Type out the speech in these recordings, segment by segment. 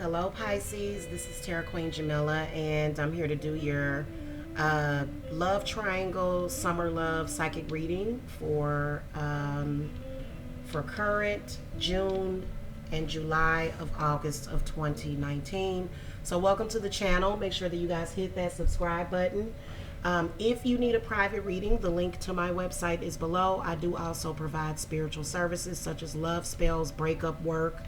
Hello Pisces, this is Tarot Queen Jamila, and I'm here to do your love triangle summer love psychic reading for current June and July of August of 2019. So welcome to the channel. Make sure that you guys hit that subscribe button. If you need a private reading, the link to my website is below. I do also provide spiritual services such as love spells, breakup work,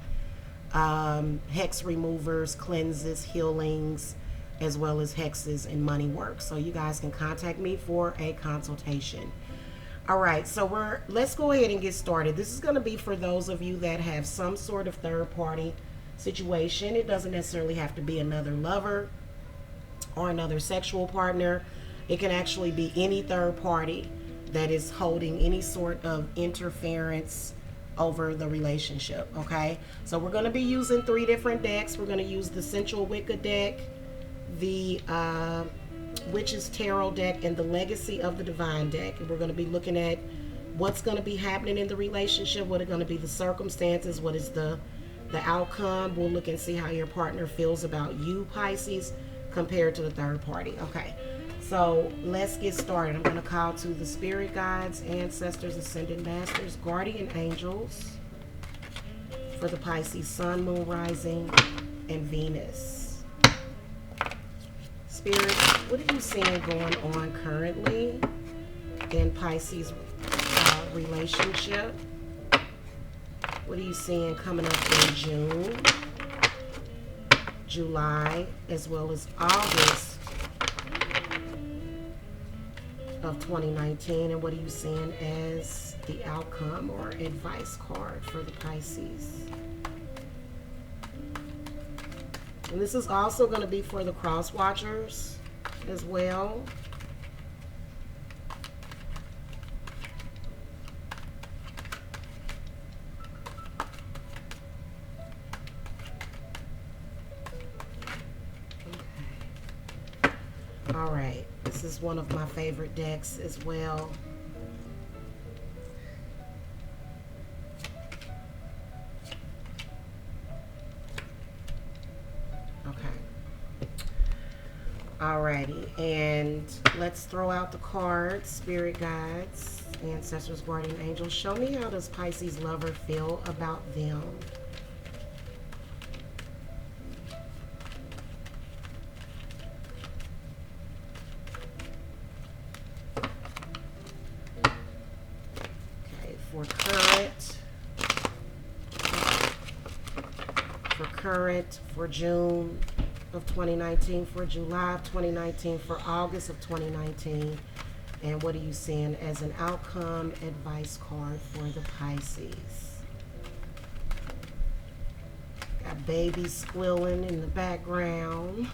hex removers, cleanses, healings, as well as hexes and money work. So you guys can contact me for a consultation. All right, so let's go ahead and get started. This is going to be for those of you that have some sort of third party situation. It doesn't necessarily have to be another lover or another sexual partner. It can actually be any third party that is holding any sort of interference over the relationship. Okay, so we're going to be using 3 different decks. We're going to use the Central Wicca deck, the Witch's Tarot deck, and the Legacy of the Divine deck. And we're going to be looking at what's going to be happening in the relationship, what are going to be the circumstances, what is the outcome. We'll look and see how your partner feels about you, Pisces, compared to the third party. Okay, so let's get started. I'm going to call to the spirit guides, ancestors, ascended masters, guardian angels for the Pisces sun, moon, rising, and Venus. Spirit, what are you seeing going on currently in Pisces relationship? What are you seeing coming up in June, July, as well as August of 2019, and what are you seeing as the outcome or advice card for the Pisces? And this is also going to be for the cross watchers as well. All right, this is one of my favorite decks as well. Okay. Alrighty, and let's throw out the cards. Spirit guides, ancestors, guardian angels. Show me, how does Pisces lover feel about them? For June of 2019, for July of 2019, for August of 2019, and what are you seeing as an outcome advice card for the Pisces? Got babies squealing in the background.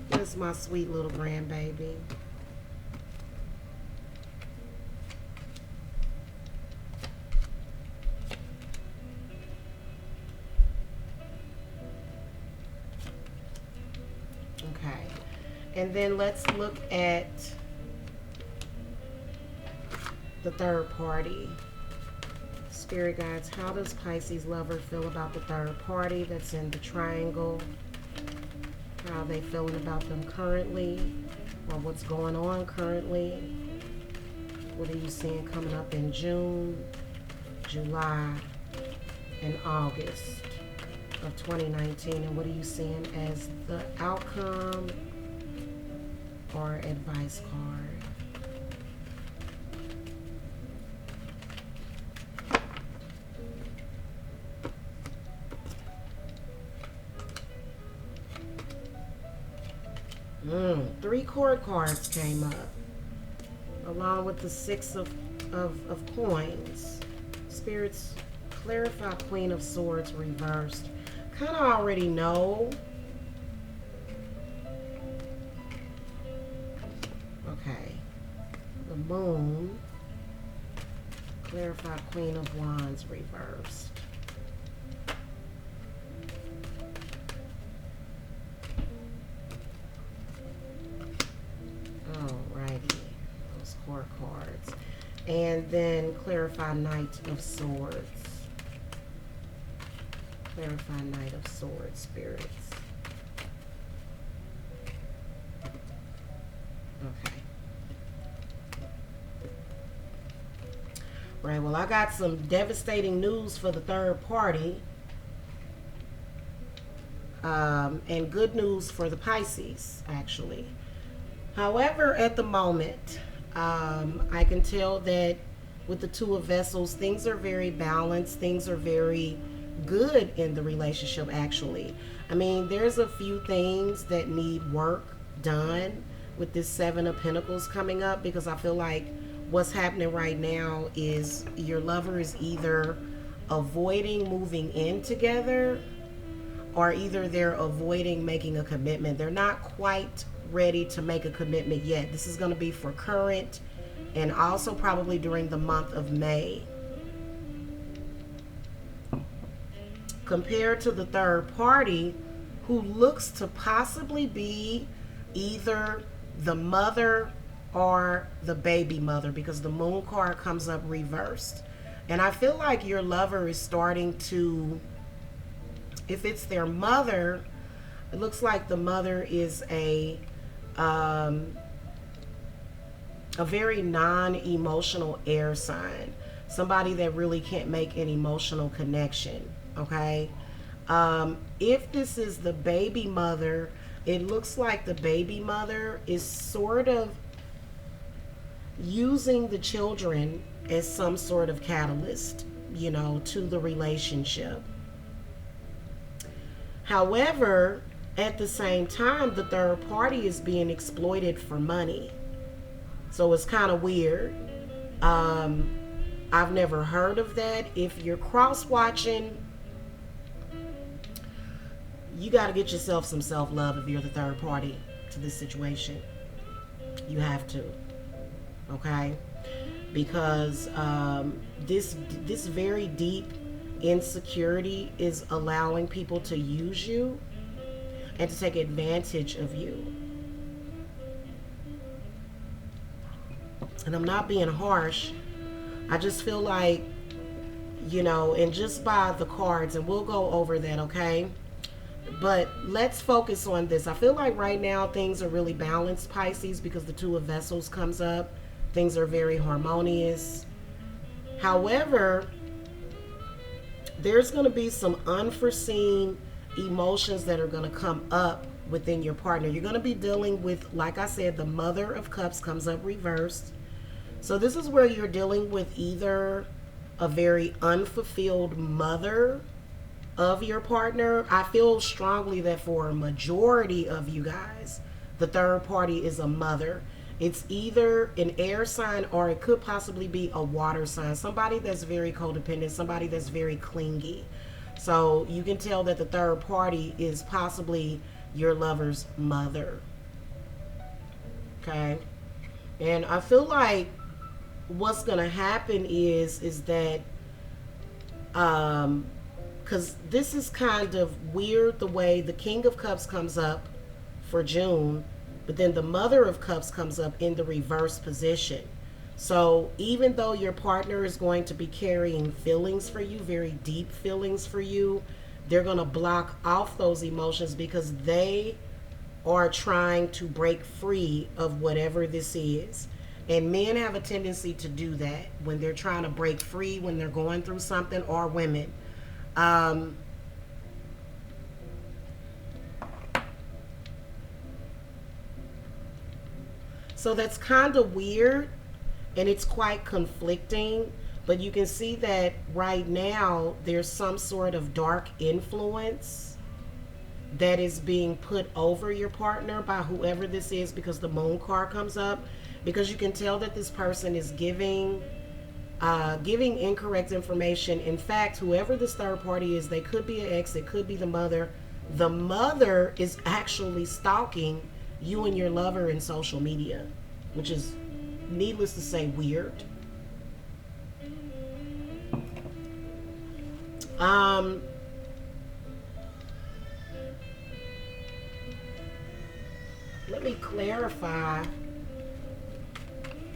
That's my sweet little grandbaby. And then let's look at the third party. Spirit guides, how does Pisces lover feel about the third party that's in the triangle? How are they feeling about them currently, or what's going on currently? What are you seeing coming up in June, July, and August of 2019? And what are you seeing as the outcome or advice card? Three court cards came up, along with the 6 of coins. Spirits, clarify Queen of Swords reversed. Kind of already know. Okay. The Moon, clarify Queen of Wands reversed. Alrighty, those court cards. And then clarify Knight of Swords. Clarify Knight of Swords, spirits. Okay. Right, well, I got some devastating news for the third party. And good news for the Pisces, actually. However, at the moment, I can tell that with the Two of Vessels, things are very balanced. Things are very good in the relationship, actually. I mean, there's a few things that need work done with this Seven of Pentacles coming up, because I feel like what's happening right now is your lover is either avoiding moving in together, or either they're avoiding making a commitment. They're not quite ready to make a commitment yet. This is going to be for current and also probably during the month of May. Compared to the third party, who looks to possibly be either the mother or the baby mother, because the Moon card comes up reversed. And I feel like your lover is starting to, if it's their mother, it looks like the mother is a very non-emotional air sign. Somebody that really can't make an emotional connection, okay? If this is the baby mother, it looks like the baby mother is sort of using the children as some sort of catalyst, you know, to the relationship. However, at the same time, the third party is being exploited for money. So it's kind of weird. I've never heard of that. If you're cross-watching, you got to get yourself some self-love if you're the third party to this situation. You have to. Okay? Because this very deep insecurity is allowing people to use you and to take advantage of you. And I'm not being harsh. I just feel like, you know, and just by the cards, and we'll go over that, okay? But let's focus on this. I feel like right now things are really balanced, Pisces, because the Two of Vessels comes up. Things are very harmonious. However, there's going to be some unforeseen emotions that are going to come up within your partner. You're going to be dealing with, like I said, the Mother of Cups comes up reversed. So this is where you're dealing with either a very unfulfilled mother of your partner. I feel strongly that for a majority of you guys, the third party is a mother. It's either an air sign or it could possibly be a water sign. Somebody that's very codependent, somebody that's very clingy. So you can tell that the third party is possibly your lover's mother. Okay? And I feel like what's going to happen is that, because this is kind of weird the way the King of Cups comes up for June, but then the Mother of Cups comes up in the reverse position. So even though your partner is going to be carrying feelings for you, very deep feelings for you, they're going to block off those emotions because they are trying to break free of whatever this is. And men have a tendency to do that when they're trying to break free, when they're going through something, or women. So that's kind of weird, and it's quite conflicting, but you can see that right now there's some sort of dark influence that is being put over your partner by whoever this is, because the Moon card comes up, because you can tell that this person is giving incorrect information. In fact, whoever this third party is, they could be an ex, it could be the mother. The mother is actually stalking you and your lover in social media, which is, needless to say, weird. Let me clarify.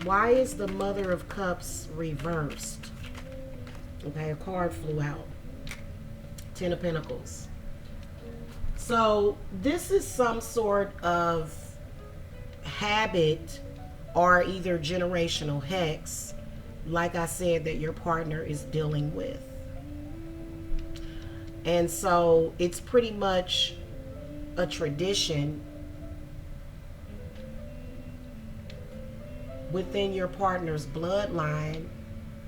Why is the Mother of Cups reversed? Okay, a card flew out. Ten of Pentacles. So this is some sort of habit or either generational hex, like I said, that your partner is dealing with. And so it's pretty much a tradition within your partner's bloodline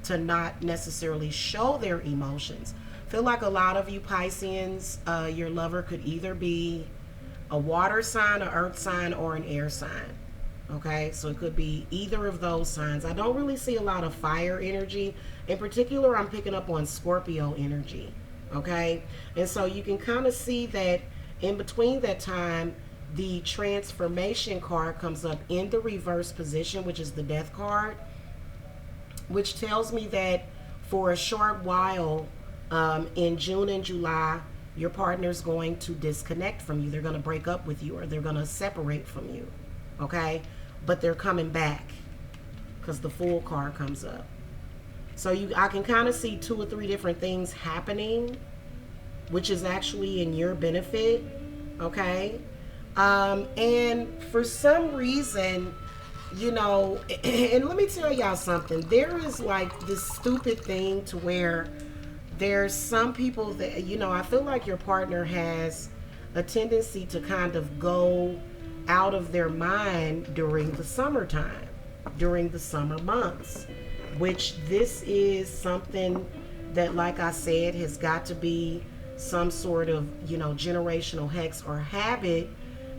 to not necessarily show their emotions. I feel like a lot of you Pisceans, your lover could either be a water sign, an earth sign, or an air sign. Okay, so it could be either of those signs. I don't really see a lot of fire energy. In particular, I'm picking up on Scorpio energy. Okay, and so you can kind of see that in between that time, the transformation card comes up in the reverse position, which is the death card, which tells me that for a short while in June and July, your partner's going to disconnect from you. They're going to break up with you, or they're going to separate from you. Okay, but they're coming back because the Fool card comes up. So I can kind of see 2 or 3 different things happening, which is actually in your benefit. Okay, and for some reason, you know, and let me tell y'all something. There is like this stupid thing to where there's some people that, you know, I feel like your partner has a tendency to kind of go out of their mind during the summertime, during the summer months, which this is something that, like I said, has got to be some sort of, you know, generational hex or habit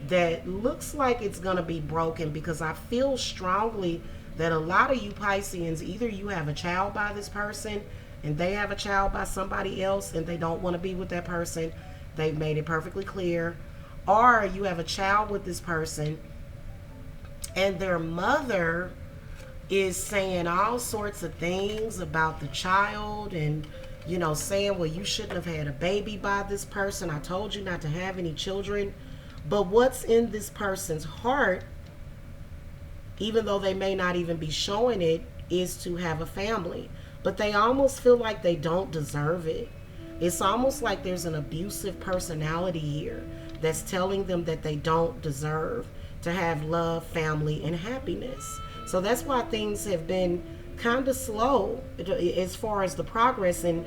that looks like it's going to be broken, because I feel strongly that a lot of you Pisceans, either you have a child by this person and they have a child by somebody else and they don't want to be with that person. They've made it perfectly clear. Or you have a child with this person and their mother is saying all sorts of things about the child, and, you know, saying, well, you shouldn't have had a baby by this person. I told you not to have any children. But what's in this person's heart, even though they may not even be showing it, is to have a family. But they almost feel like they don't deserve it. It's almost like there's an abusive personality here that's telling them that they don't deserve to have love, family, and happiness. So that's why things have been kind of slow as far as the progress. And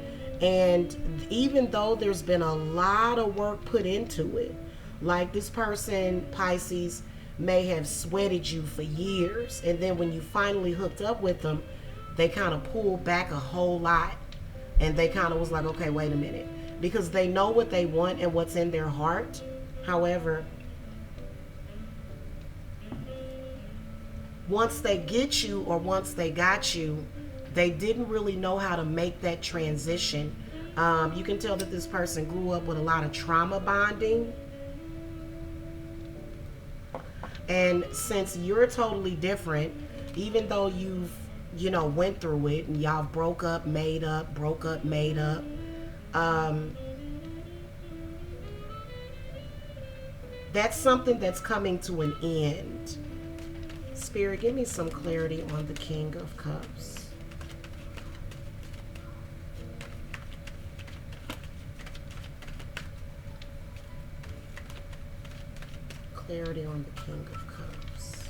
even though there's been a lot of work put into it, like this person, Pisces, may have sweated you for years, and then when you finally hooked up with them, they kind of pulled back a whole lot, and they kind of was like, okay, wait a minute, because they know what they want and what's in their heart. However, once they get you, or once they got you, they didn't really know how to make that transition. You can tell that this person grew up with a lot of trauma bonding. And since you're totally different, even though you've, you know, went through it and y'all broke up, made up, broke up, made up, that's something that's coming to an end. Spirit, give me some clarity on the King of Cups. Clarity on the King of Cups.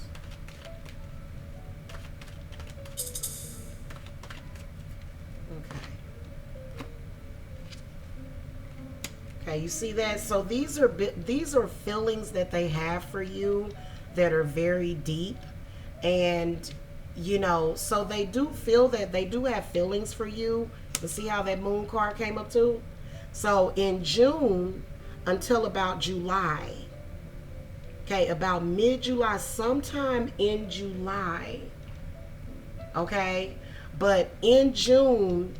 Okay, you see that? So these are feelings that they have for you that are very deep, and, you know, so they do feel that they do have feelings for you. But see how that Moon card came up too? So in June until about July, okay, about mid-July, sometime in July, okay, but in June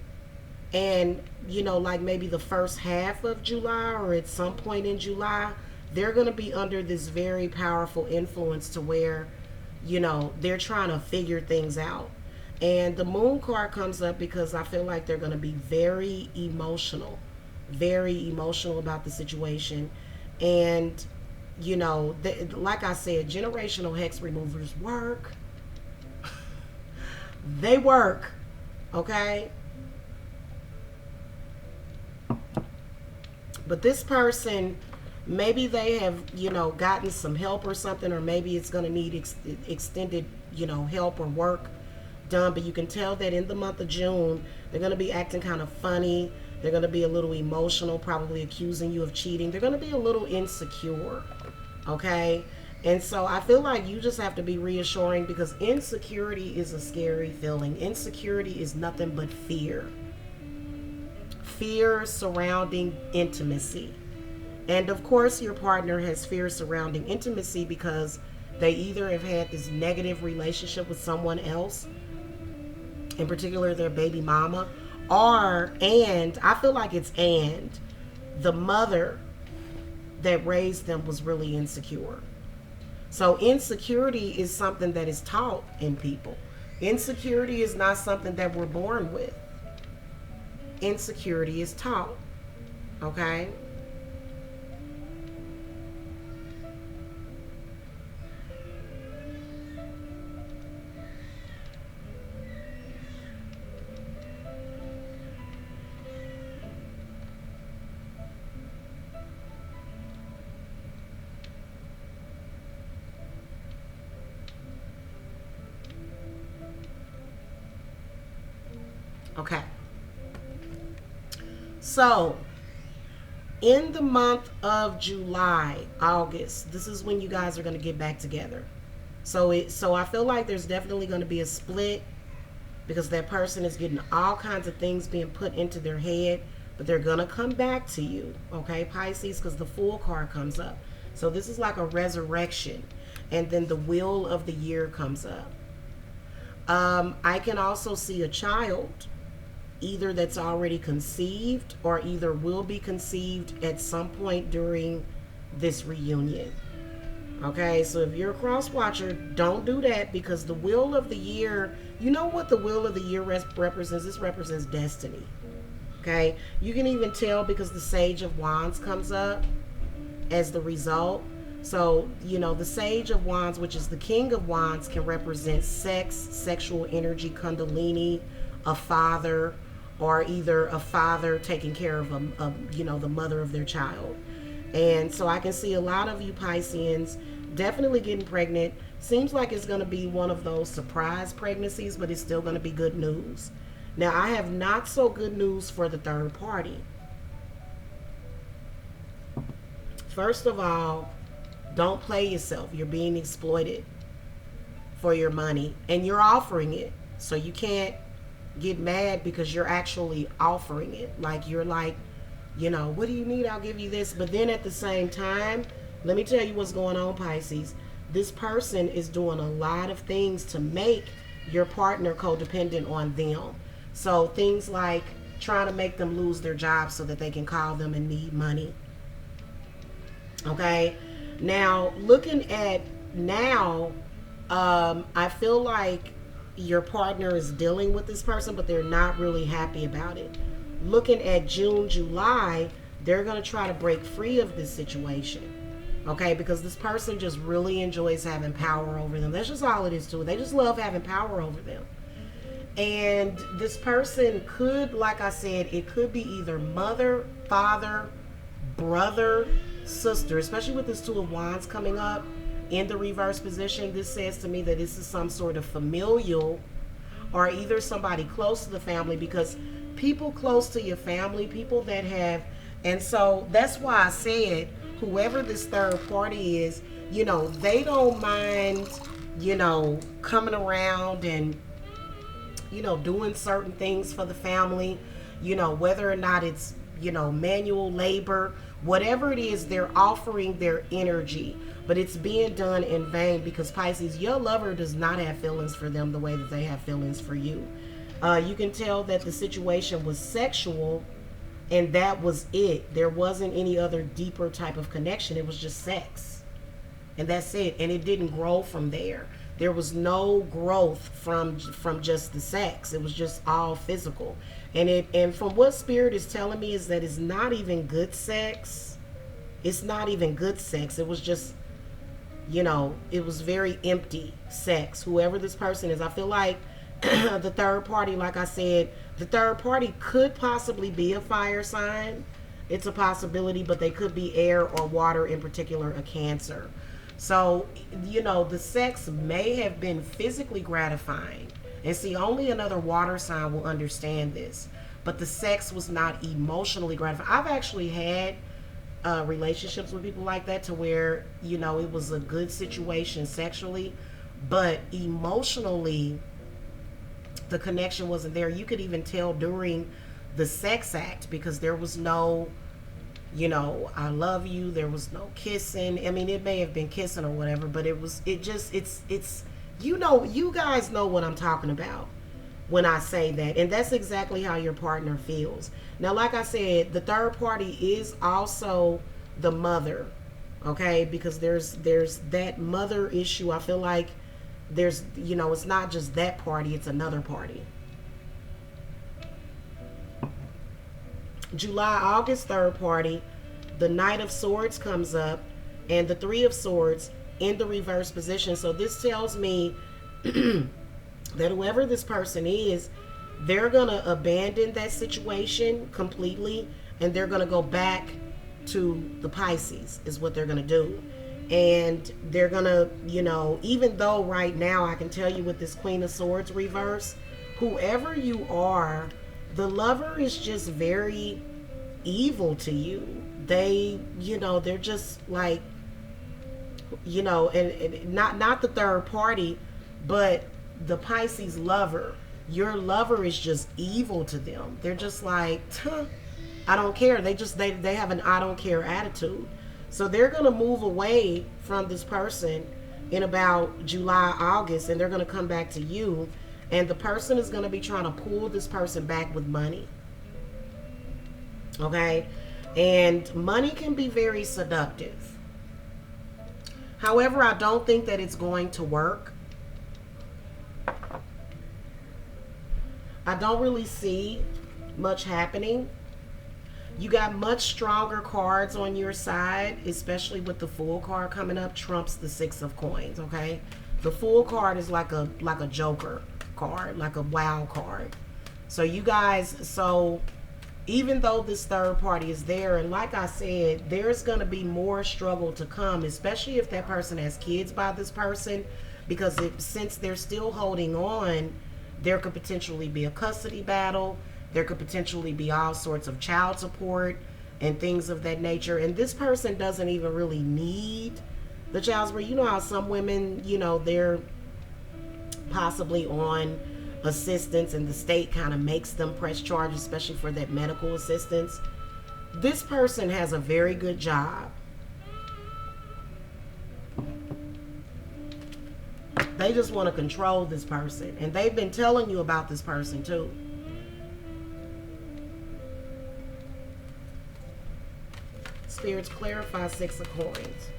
and, you know, like maybe the first half of July or at some point in July, they're going to be under this very powerful influence to where, you know, they're trying to figure things out. And the Moon card comes up because I feel like they're going to be very emotional about the situation. And, you know, like I said, generational hex removers work. They work, okay? But this person, maybe they have, gotten some help or something, or maybe it's going to need extended, help or work done. But you can tell that in the month of June, they're going to be acting kind of funny. They're going to be a little emotional, probably accusing you of cheating. They're going to be a little insecure, okay? And so I feel like you just have to be reassuring, because insecurity is a scary feeling. Insecurity is nothing but fear. Fear surrounding intimacy. And of course, your partner has fear surrounding intimacy because they either have had this negative relationship with someone else, in particular their baby mama, and I feel like it's the mother that raised them was really insecure. So insecurity is something that is taught in people. Insecurity is not something that we're born with. Insecurity is taught. Okay? Okay. So, in the month of July, August, this is when you guys are going to get back together. So I feel like there's definitely going to be a split, because that person is getting all kinds of things being put into their head, but they're going to come back to you, okay, Pisces, because the Fool card comes up. So this is like a resurrection, and then the Wheel of the Year comes up. I can also see a child, either that's already conceived or either will be conceived at some point during this reunion. Okay, so if you're a cross watcher, don't do that, because the Wheel of the Year, you know what the Wheel of the Year represents? This represents destiny. Okay, you can even tell because the Sage of Wands comes up as the result. So, the Sage of Wands, which is the King of Wands, can represent sex, sexual energy, Kundalini, a father, or either a father taking care of the mother of their child. And so I can see a lot of you Pisceans definitely getting pregnant. Seems like it's going to be one of those surprise pregnancies, but it's still going to be good news. Now, I have not so good news for the third party. First of all, don't play yourself. You're being exploited for your money, and you're offering it. So you can't get mad because you're actually offering it. Like, you're like, what do you need? I'll give you this. But then at the same time, let me tell you what's going on, Pisces. This person is doing a lot of things to make your partner codependent on them. So things like trying to make them lose their job so that they can call them and need money. Okay? Now, looking at now, I feel like your partner is dealing with this person, but they're not really happy about it. Looking at June, July, they're going to try to break free of this situation. Okay, because this person just really enjoys having power over them. That's just all it is to it. They just love having power over them. And this person could, like I said, it could be either mother, father, brother, sister, especially with this Two of Wands coming up in the reverse position. This says to me that this is some sort of familial, or either somebody close to the family, because people close to your family, people that have, and so that's why I said, whoever this third party is, they don't mind, coming around and, doing certain things for the family, whether or not it's, manual labor, whatever it is, they're offering their energy, but it's being done in vain, because Pisces, your lover does not have feelings for them the way that they have feelings for you. You can tell that the situation was sexual, and that was it. There wasn't any other deeper type of connection. It was just sex, and that's it. And it didn't grow from there. There was no growth from just the sex. It was just all physical. And from what Spirit is telling me is that it's not even good sex. It's not even good sex. It was just, it was very empty sex. Whoever this person is, I feel like the third party, like I said, the third party could possibly be a fire sign. It's a possibility, but they could be air or water, in particular a Cancer. So, the sex may have been physically gratifying. And see, only another water sign will understand this. But the sex was not emotionally gratifying. I've actually had relationships with people like that, to where, it was a good situation sexually, but emotionally, the connection wasn't there. You could even tell during the sex act, because there was no, I love you. There was no kissing. I mean, it may have been kissing or whatever, but it's, you guys know what I'm talking about when I say that. And that's exactly how your partner feels. Now, like I said, the third party is also the mother, okay? Because there's that mother issue. I feel like there's, it's not just that party, it's another party. July, August, third party, the Knight of Swords comes up, and the Three of Swords in the reverse position. So this tells me that whoever this person is, they're going to abandon that situation completely, and they're going to go back to the Pisces, is what they're going to do. And they're going to, even though right now I can tell you with this Queen of Swords reverse, whoever you are, the lover is just very evil to you. They, they're just like, and not the third party, but the Pisces lover. Your lover is just evil to them. They're just like, I don't care. They have an I don't care attitude. So they're going to move away from this person in about July, August, and they're going to come back to you. And the person is going to be trying to pull this person back with money. Okay? And money can be very seductive. However, I don't think that it's going to work. I don't really see much happening. You got much stronger cards on your side, especially with the Fool card coming up, trumps the Six of Coins, okay? The Fool card is like a Joker card, like a wow card. So you guys, even though this third party is there, and like I said, there's going to be more struggle to come, especially if that person has kids by this person, because since they're still holding on, there could potentially be a custody battle. There could potentially be all sorts of child support and things of that nature. And this person doesn't even really need the child support. You know how some women, they're possibly on assistance and the state kind of makes them press charges, especially for that medical assistance. This person has a very good job. They just want to control this person. And they've been telling you about this person too. Spirits, clarify Six of Coins.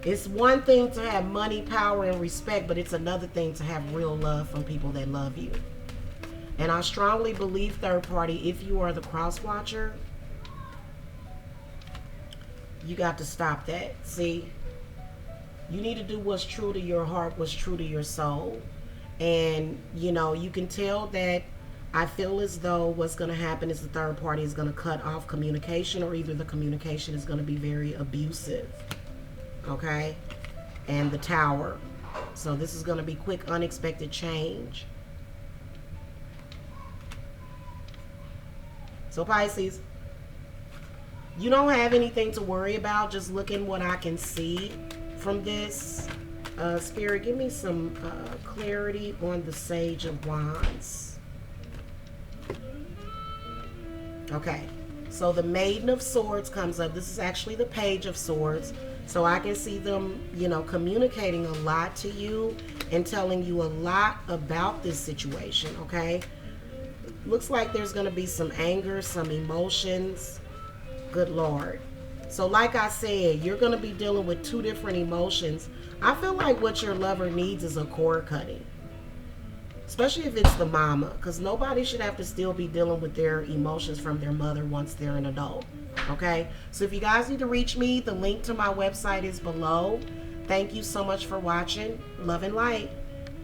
It's one thing to have money, power, and respect, but it's another thing to have real love from people that love you. And I strongly believe, third party, if you are the cross watcher, you got to stop that. See, you need to do what's true to your heart, what's true to your soul. And, you can tell that I feel as though what's going to happen is the third party is going to cut off communication, or either the communication is going to be very abusive. Okay? And the Tower. So this is going to be quick, unexpected change. So Pisces, you don't have anything to worry about. Just looking what I can see from this. Spirit, give me some clarity on the Sage of Wands. Okay, so the Maiden of Swords comes up. This is actually the Page of Swords. So I can see them, communicating a lot to you and telling you a lot about this situation, okay? Looks like there's going to be some anger, some emotions. Good Lord. So like I said, you're going to be dealing with two different emotions. I feel like what your lover needs is a cord cutting. Especially if it's the mama, because nobody should have to still be dealing with their emotions from their mother once they're an adult. Okay? So if you guys need to reach me, the link to my website is below. Thank you so much for watching. Love and light.